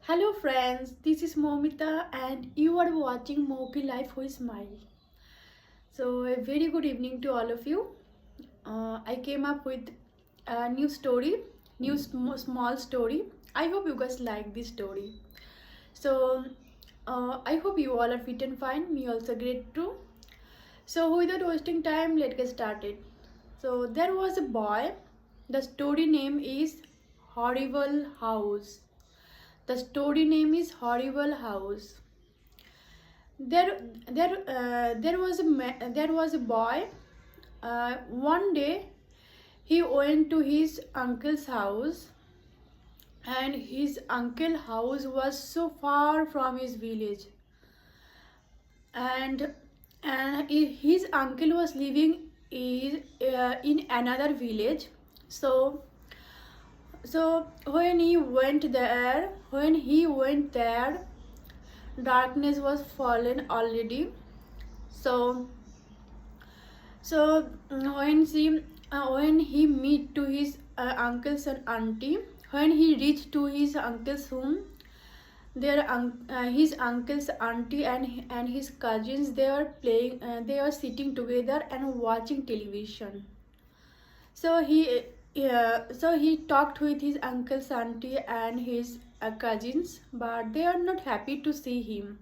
Hello friends, this is Momita and you are watching Moki Life with Smile. So a very good evening to all of you. I came up with a new story, small story. I hope you guys like this story. So I hope you all are fit and fine. Me also great too. So without wasting time, let's get started. So there was a boy. The story name is Horrible House. The story name is Horrible House. There was a boy. One day, he went to his uncle's house, and his uncle's house was so far from his village, and his uncle was living in another village. So when he went there, darkness was fallen already. So when he meet to his uncles and auntie, when he reached to his uncle's home, his uncle's auntie and his cousins, they were playing. They were sitting together and watching television. So he talked with his uncle's auntie and his cousins, but they are not happy to see him.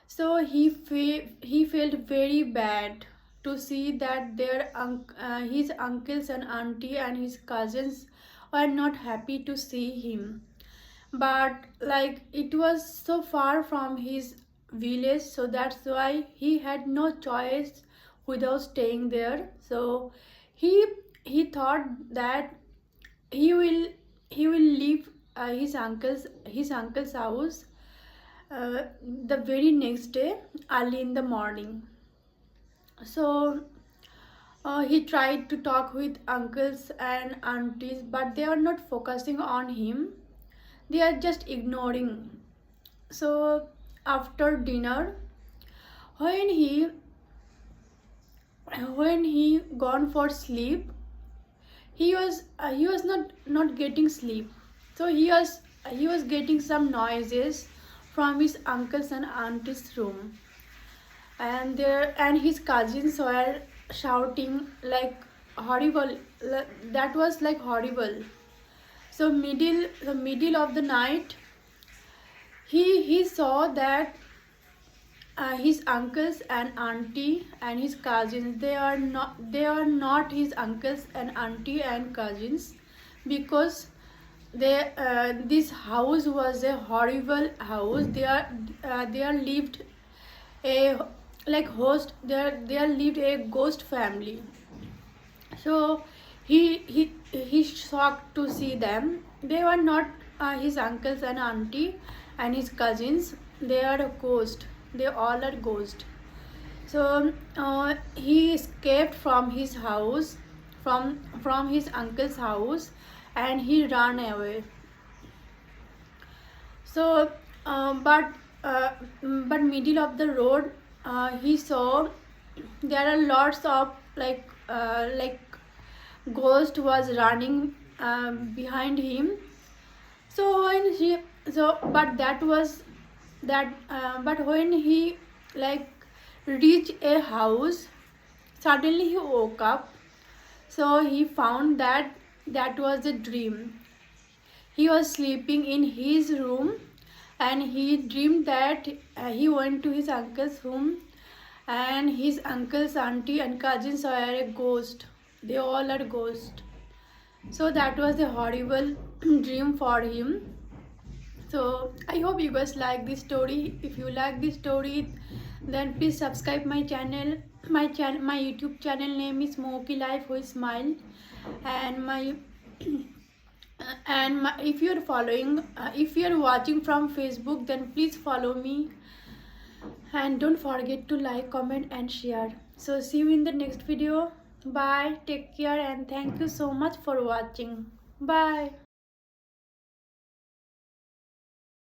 So he felt very bad to see that his uncles and auntie and his cousins were not happy to see him. But like it was so far from his village, so that's why he had no choice without staying there. So he he thought that he will leave his uncle's house the very next day early in the morning. So he tried to talk with uncles and aunties, but they are not focusing on him. They are just ignoring. So after dinner, when he gone for sleep, he was not getting sleep. So he was getting some noises from his uncles and aunties room, and his cousins were shouting like horrible. That was like horrible. So middle of the night, he saw that his uncles and auntie and his cousins, they are not his uncles and auntie and cousins, because this house was a horrible house. They are lived a like host they are lived a ghost family. So he shocked to see them. They were not his uncles and auntie and his cousins. They are a ghost. They all are ghost. So he escaped from his house, from his uncle's house, and he ran away. So but middle of the road, he saw there are lots of like ghost was running behind him. So when he so but that was that but when he like reached a house, suddenly he woke up. So he found that that was a dream. He was sleeping in his room, and he dreamed that he went to his uncle's home, and his uncle's auntie and cousins are a ghost. They all are ghosts. So that was a horrible dream for him. So I hope you guys like this story. If you like this story, then please subscribe my channel. My YouTube channel name is Moki Life with Smile, and if you're following, if you're watching from Facebook, then please follow me, and don't forget to like, comment and share. So see you in the next video. Bye, take care, and thank you so much for watching. Bye.